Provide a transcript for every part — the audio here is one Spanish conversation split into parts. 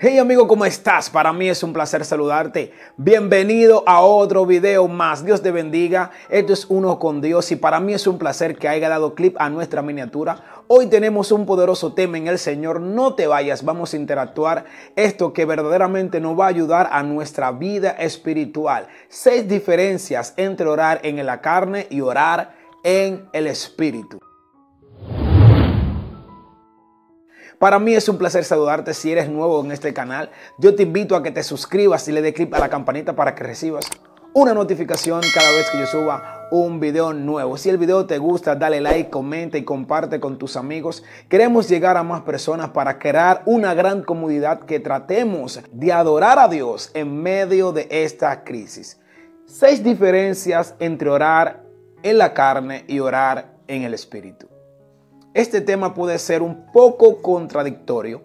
Hey amigo, ¿cómo estás? Para mí es un placer saludarte. Bienvenido a otro video más. Dios te bendiga. Esto es Uno con Dios y para mí es un placer que haya dado clip a nuestra miniatura. Hoy tenemos un poderoso tema en el Señor. No te vayas, vamos a interactuar. Esto que verdaderamente nos va a ayudar a nuestra vida espiritual. 6 diferencias entre orar en la carne y orar en el espíritu. Para mí es un placer saludarte. Si eres nuevo en este canal, yo te invito a que te suscribas y le des clic a la campanita para que recibas una notificación cada vez que yo suba un video nuevo. Si el video te gusta, dale like, comenta y comparte con tus amigos. Queremos llegar a más personas para crear una gran comunidad que tratemos de adorar a Dios en medio de esta crisis. 6 diferencias entre orar en la carne y orar en el espíritu. Este tema puede ser un poco contradictorio,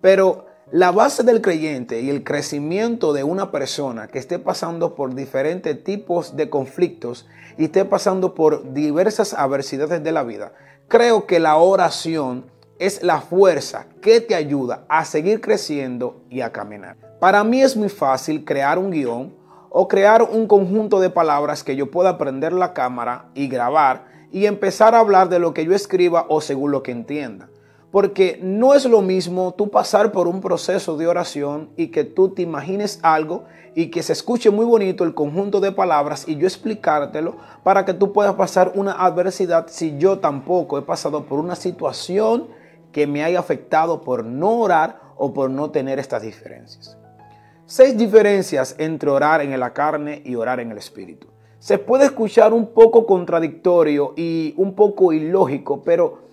pero la base del creyente y el crecimiento de una persona que esté pasando por diferentes tipos de conflictos y esté pasando por diversas adversidades de la vida, creo que la oración es la fuerza que te ayuda a seguir creciendo y a caminar. Para mí es muy fácil crear un guión o crear un conjunto de palabras que yo pueda prender la cámara y grabar y empezar a hablar de lo que yo escriba o según lo que entienda. Porque no es lo mismo tú pasar por un proceso de oración y que tú te imagines algo y que se escuche muy bonito el conjunto de palabras y yo explicártelo para que tú puedas pasar una adversidad si yo tampoco he pasado por una situación que me haya afectado por no orar o por no tener estas diferencias. 6 diferencias entre orar en la carne y orar en el espíritu. Se puede escuchar un poco contradictorio y un poco ilógico, pero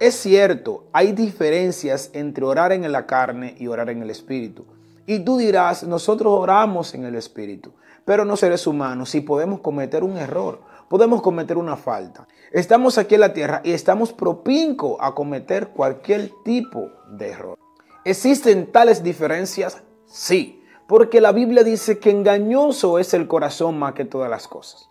es cierto, hay diferencias entre orar en la carne y orar en el espíritu. Y tú dirás, nosotros oramos en el espíritu, pero no seres humanos y podemos cometer un error, podemos cometer una falta. Estamos aquí en la tierra y estamos propensos a cometer cualquier tipo de error. ¿Existen tales diferencias? Sí. Porque la Biblia dice que engañoso es el corazón más que todas las cosas.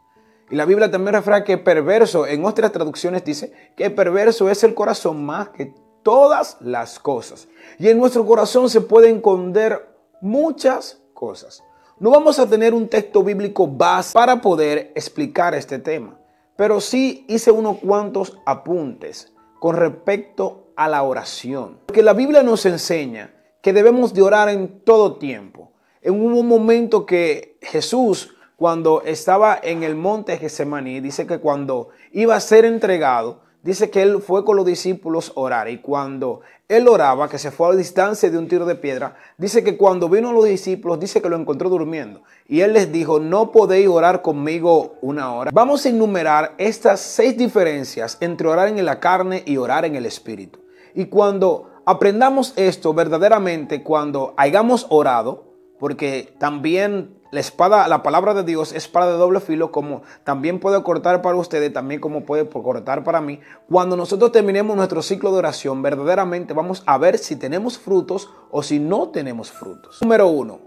Y la Biblia también refleja que perverso, en otras traducciones dice que perverso es el corazón más que todas las cosas. Y en nuestro corazón se pueden esconder muchas cosas. No vamos a tener un texto bíblico base para poder explicar este tema. Pero sí hice unos cuantos apuntes con respecto a la oración. Porque la Biblia nos enseña que debemos de orar en todo tiempo. En un momento que Jesús, cuando estaba en el monte Getsemaní, dice que cuando iba a ser entregado, dice que él fue con los discípulos a orar. Y cuando él oraba, que se fue a distancia de un tiro de piedra, dice que cuando vino a los discípulos, dice que lo encontró durmiendo. Y él les dijo, no podéis orar conmigo una hora. Vamos a enumerar estas 6 diferencias entre orar en la carne y orar en el espíritu. Y cuando aprendamos esto verdaderamente, cuando hayamos orado, porque también la palabra de Dios es espada de doble filo, como también puede cortar para ustedes, también como puede cortar para mí. Cuando nosotros terminemos nuestro ciclo de oración, verdaderamente vamos a ver si tenemos frutos o si no tenemos frutos. Número 1.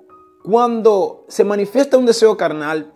Cuando se manifiesta un deseo carnal,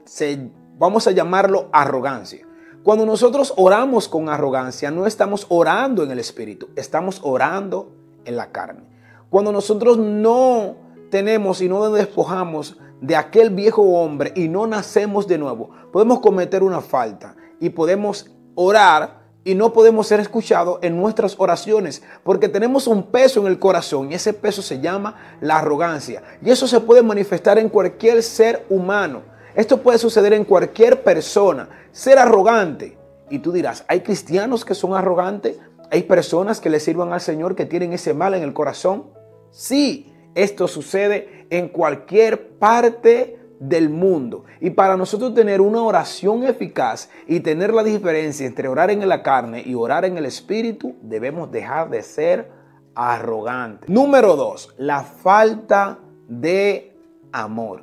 vamos a llamarlo arrogancia. Cuando nosotros oramos con arrogancia, no estamos orando en el espíritu, estamos orando en la carne. Cuando nosotros no tenemos y no nos despojamos de aquel viejo hombre y no nacemos de nuevo, podemos cometer una falta y podemos orar y no podemos ser escuchados en nuestras oraciones porque tenemos un peso en el corazón y ese peso se llama la arrogancia y eso se puede manifestar en cualquier ser humano. Esto puede suceder en cualquier persona, ser arrogante. Y tú dirás, ¿hay cristianos que son arrogantes? ¿Hay personas que le sirvan al Señor que tienen ese mal en el corazón? Sí. Esto sucede en cualquier parte del mundo. Y para nosotros tener una oración eficaz y tener la diferencia entre orar en la carne y orar en el espíritu, debemos dejar de ser arrogantes. Número 2, la falta de amor.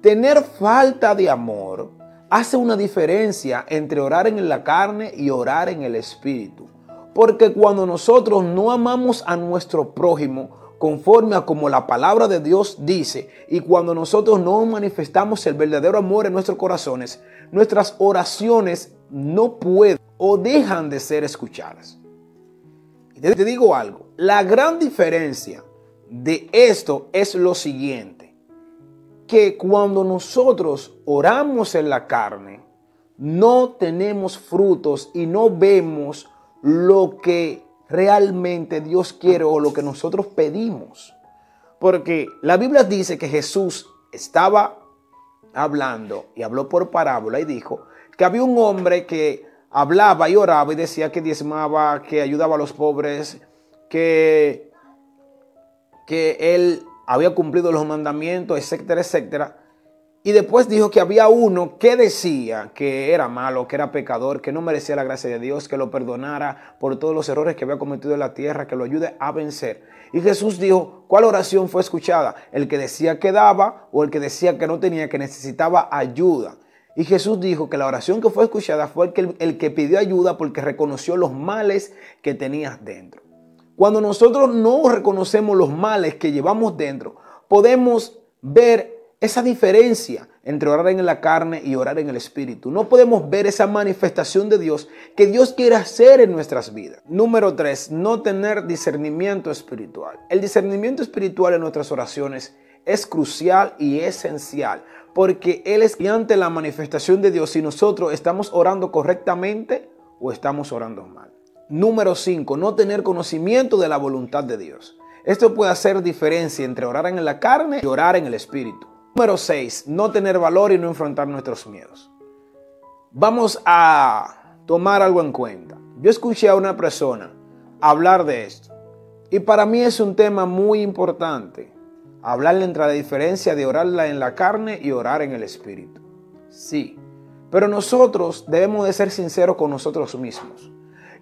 Tener falta de amor hace una diferencia entre orar en la carne y orar en el espíritu. Porque cuando nosotros no amamos a nuestro prójimo, conforme a como la palabra de Dios dice, y cuando nosotros no manifestamos el verdadero amor en nuestros corazones, nuestras oraciones no pueden o dejan de ser escuchadas. Y te digo algo, la gran diferencia de esto es lo siguiente, que cuando nosotros oramos en la carne, no tenemos frutos y no vemos lo que realmente Dios quiere o lo que nosotros pedimos. Porque la Biblia dice que Jesús estaba hablando y habló por parábola y dijo que había un hombre que hablaba y oraba y decía que diezmaba, que ayudaba a los pobres, que él había cumplido los mandamientos, etcétera, etcétera. Y después dijo que había uno que decía que era malo, que era pecador, que no merecía la gracia de Dios, que lo perdonara por todos los errores que había cometido en la tierra, que lo ayude a vencer. Y Jesús dijo, ¿cuál oración fue escuchada? ¿El que decía que daba o el que decía que no tenía, que necesitaba ayuda? Y Jesús dijo que la oración que fue escuchada fue el que pidió ayuda porque reconoció los males que tenías dentro. Cuando nosotros no reconocemos los males que llevamos dentro, podemos ver esa diferencia entre orar en la carne y orar en el espíritu. No podemos ver esa manifestación de Dios que Dios quiere hacer en nuestras vidas. Número 3, no tener discernimiento espiritual. El discernimiento espiritual en nuestras oraciones es crucial y esencial porque Él es ante la manifestación de Dios si nosotros estamos orando correctamente o estamos orando mal. Número 5, no tener conocimiento de la voluntad de Dios. Esto puede hacer diferencia entre orar en la carne y orar en el espíritu. Número 6, no tener valor y no enfrentar nuestros miedos. Vamos a tomar algo en cuenta. Yo escuché a una persona hablar de esto y para mí es un tema muy importante. Hablarle entre la diferencia de orarla en la carne y orar en el espíritu. Sí, pero nosotros debemos de ser sinceros con nosotros mismos.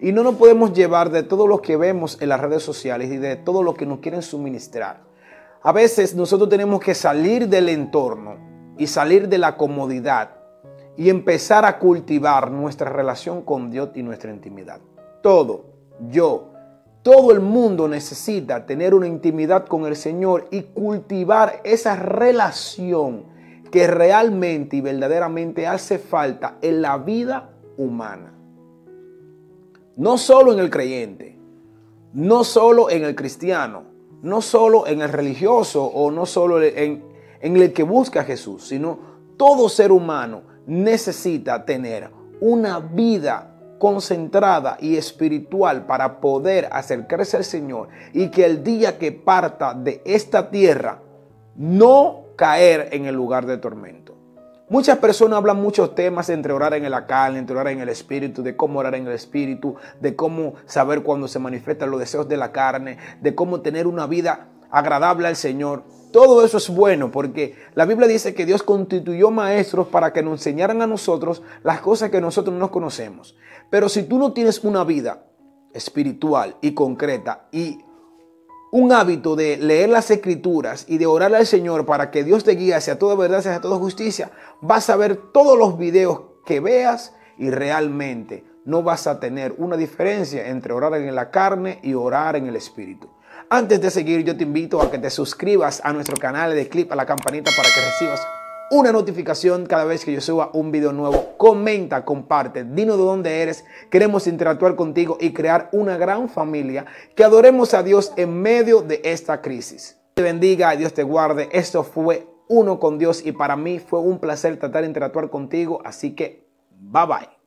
Y no nos podemos llevar de todo lo que vemos en las redes sociales y de todo lo que nos quieren suministrar. A veces nosotros tenemos que salir del entorno y salir de la comodidad y empezar a cultivar nuestra relación con Dios y nuestra intimidad. Todo el mundo necesita tener una intimidad con el Señor y cultivar esa relación que realmente y verdaderamente hace falta en la vida humana. No solo en el creyente, no solo en el cristiano, no solo en el religioso o no solo en el que busca a Jesús, sino todo ser humano necesita tener una vida concentrada y espiritual para poder acercarse al Señor y que el día que parta de esta tierra no caer en el lugar de tormento. Muchas personas hablan muchos temas entre orar en la carne, entre orar en el espíritu, de cómo orar en el espíritu, de cómo saber cuándo se manifiestan los deseos de la carne, de cómo tener una vida agradable al Señor. Todo eso es bueno porque la Biblia dice que Dios constituyó maestros para que nos enseñaran a nosotros las cosas que nosotros no conocemos. Pero si tú no tienes una vida espiritual y concreta y un hábito de leer las escrituras y de orar al Señor para que Dios te guíe hacia toda verdad, hacia toda justicia, vas a ver todos los videos que veas y realmente no vas a tener una diferencia entre orar en la carne y orar en el espíritu. Antes de seguir, yo te invito a que te suscribas a nuestro canal y de clic a la campanita para que recibas una notificación cada vez que yo suba un video nuevo. Comenta, comparte, dinos de dónde eres. Queremos interactuar contigo y crear una gran familia que adoremos a Dios en medio de esta crisis. Dios te bendiga y Dios te guarde. Esto fue Uno con Dios y para mí fue un placer tratar de interactuar contigo. Así que, bye bye.